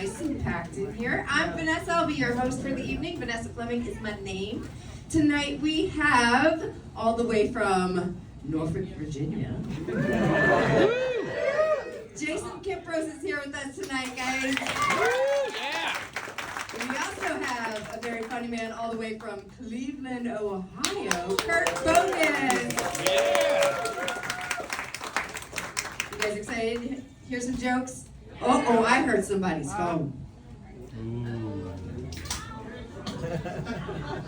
nice and packed in here. I'm Vanessa. I'll be your host for the evening. Vanessa Fleming is my name. Tonight we have, all the way from Norfolk, Virginia, Jason Kiprose is here with us tonight, guys. Yeah. And we also have a very funny man all the way from Cleveland, Ohio, Kurt Bogan. Yeah. You guys excited to hear some jokes? Oh, I heard somebody's phone.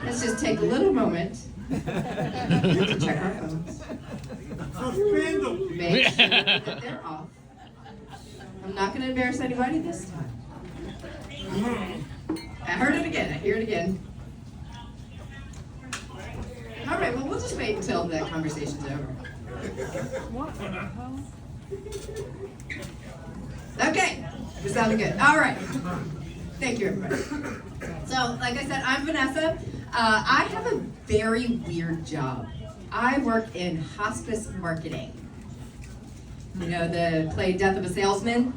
Let's just take a little moment to check our phones. Make sure that they're off. I'm not going to embarrass anybody this time. I heard it again. I hear it again. All right, well, we'll just wait until that conversation's over. Okay, this sounded good. All right. Thank you, everybody. So, like I said, I'm Vanessa. I have a very weird job. I work in hospice marketing. You know the play Death of a Salesman?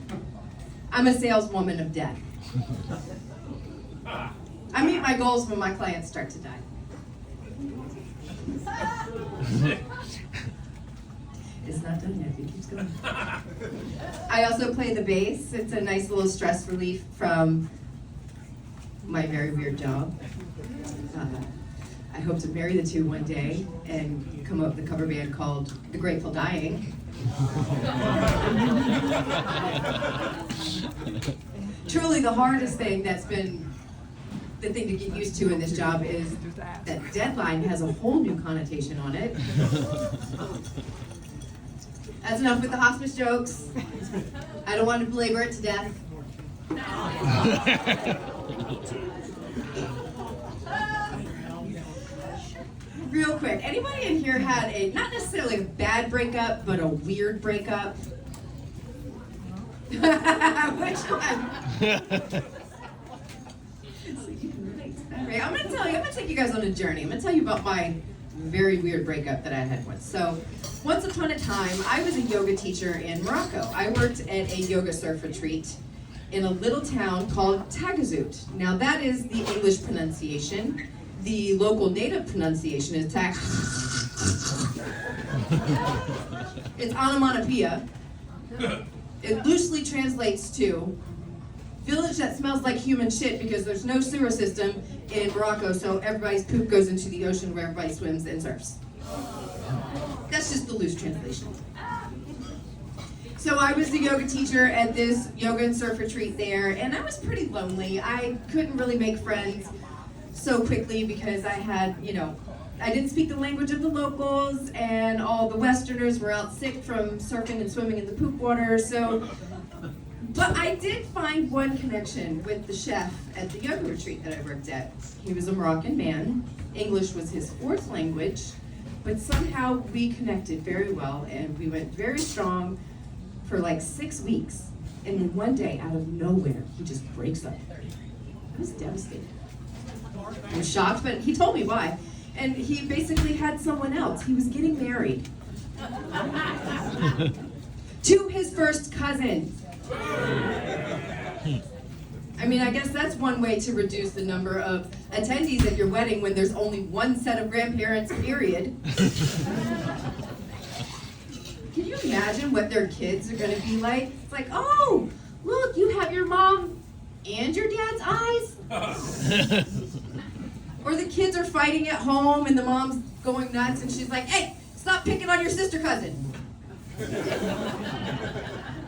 I'm a saleswoman of death. I meet my goals when my clients start to die. It's not done yet, it keeps going. I also play the bass. It's a nice little stress relief from my very weird job. I hope to marry the two one day and come up with a cover band called The Grateful Dying. Truly the hardest thing that's been the thing to get used to in this job is that deadline has a whole new connotation on it. That's enough with the hospice jokes. I don't want to belabor it to death. Real quick, anybody in here had a, not necessarily a bad breakup, but a weird breakup? Which one? Right, I'm gonna take you guys on a journey. I'm gonna tell you about my very weird breakup that I had once. So, once upon a time, I was a yoga teacher in Morocco. I worked at a yoga surf retreat in a little town called Tagazout. Now that is the English pronunciation. The local native pronunciation is Tag. It's onomatopoeia. It loosely translates to village that smells like human shit because there's no sewer system in Morocco, so everybody's poop goes into the ocean where everybody swims and surfs. That's just the loose translation. So I was the yoga teacher at this yoga and surf retreat there, and I was pretty lonely. I couldn't really make friends so quickly because I had, I didn't speak the language of the locals, and all the Westerners were out sick from surfing and swimming in the poop water, so. But I did find one connection with the chef at the yoga retreat that I worked at. He was a Moroccan man. English was his fourth language, but somehow we connected very well, and we went very strong for like 6 weeks. And then one day, out of nowhere, he just breaks up. I was devastated. I was shocked, but he told me why. And he basically had someone else. He was getting married to his first cousin. I mean, I guess that's one way to reduce the number of attendees at your wedding when there's only one set of grandparents, period. Can you imagine what their kids are going to be like? It's like, oh, look, you have your mom and your dad's eyes? Or the kids are fighting at home and the mom's going nuts and she's like, hey, stop picking on your sister cousin.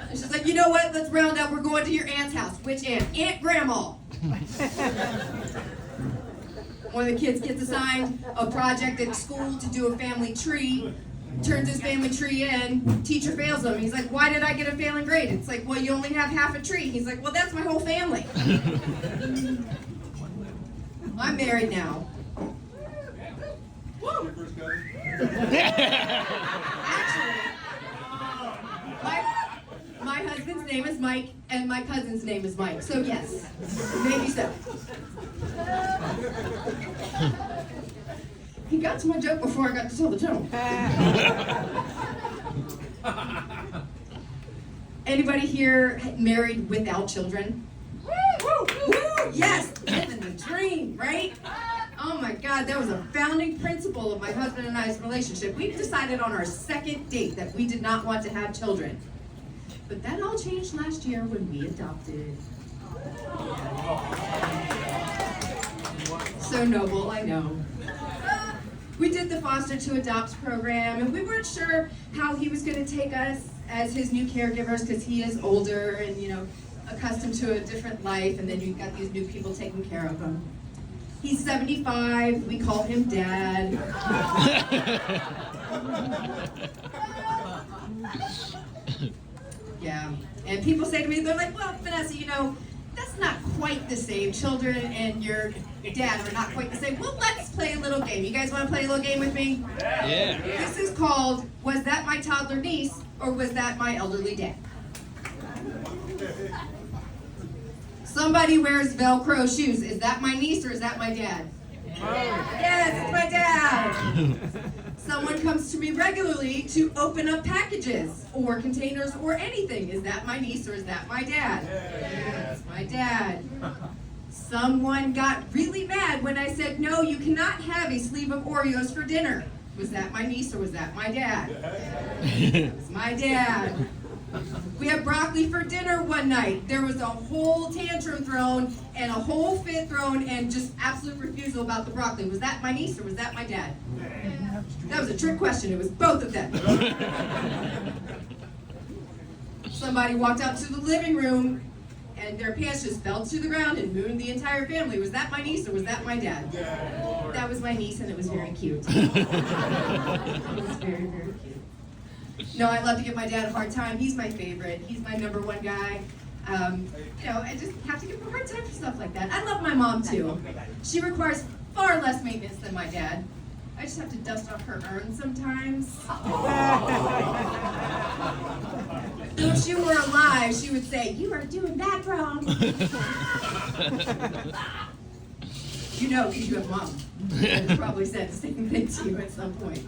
And she's like, you know what, let's round up, we're going to your aunt's house. Which aunt? Aunt Grandma. One of the kids gets assigned a project at school to do a family tree, turns his family tree in, teacher fails him. He's like, why did I get a failing grade? It's like, well, you only have half a tree. He's like, well, that's my whole family. I'm married now. Woo. Actually, my husband's name is Mike, and my cousin's name is Mike. So yes, maybe so. He got to my joke before I got to tell the joke. Anybody here married without children? Woo! Yes, living the dream, right? Oh my God, that was a founding principle of my husband and I's relationship. We decided on our second date that we did not want to have children. But that all changed last year when we adopted. So noble, I know. We did the foster to adopt program, and we weren't sure how he was going to take us as his new caregivers because he is older and, you know, accustomed to a different life, and then you've got these new people taking care of him. He's 75, we call him Dad. Yeah, and people say to me, they're like, well, Vanessa, you know, that's not quite the same. Children and your dad are not quite the same. Well, let's play a little game. You guys want to play a little game with me? Yeah. This is called, was that my toddler niece or was that my elderly dad? Somebody wears Velcro shoes. Is that my niece or is that my dad? Yes, it's my dad. Someone comes to me regularly to open up packages or containers or anything. Is that my niece or is that my dad? It's my dad. Someone got really mad when I said, no, you cannot have a sleeve of Oreos for dinner. Was that my niece or was that my dad? It's my dad. We had broccoli for dinner one night. There was a whole tantrum thrown and a whole fit thrown and just absolute refusal about the broccoli. Was that my niece or was that my dad? That was a trick question. It was both of them. Somebody walked out to the living room and their pants just fell to the ground and mooned the entire family. Was that my niece or was that my dad? That was my niece and it was very cute. It was very, very cute. No, I love to give my dad a hard time. He's my favorite. He's my number one guy. You know, I just have to give him a hard time for stuff like that. I love my mom too. She requires far less maintenance than my dad. I just have to dust off her urn sometimes. So if she were alive, she would say, you are doing that wrong. You know, because you have mom. She probably said the same thing to you at some point.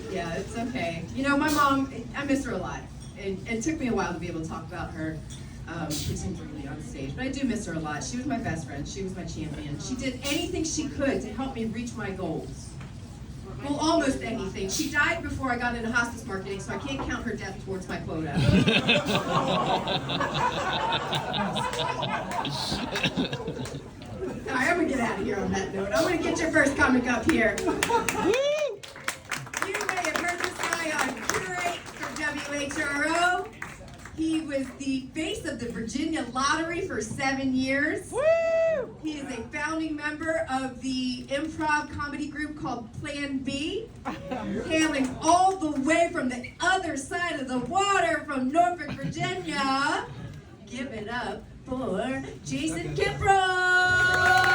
Yeah, it's okay. You know, my mom, I miss her a lot. It took me a while to be able to talk about her particularly on stage, but I do miss her a lot. She was my best friend. She was my champion. She did anything she could to help me reach my goals. Well, almost anything. She died before I got into hospice marketing, so I can't count her death towards my quota. All right, I'm going to get out of here on that note. I'm going to get your first comic up here. You may have heard this guy on Curate for WHRO. He was the face of the Virginia Lottery for 7 years. Woo! He is a founding member of the improv comedy group called Plan B, hailing all the way from the other side of the water from Norfolk, Virginia. Give it up for Jason Kiprop!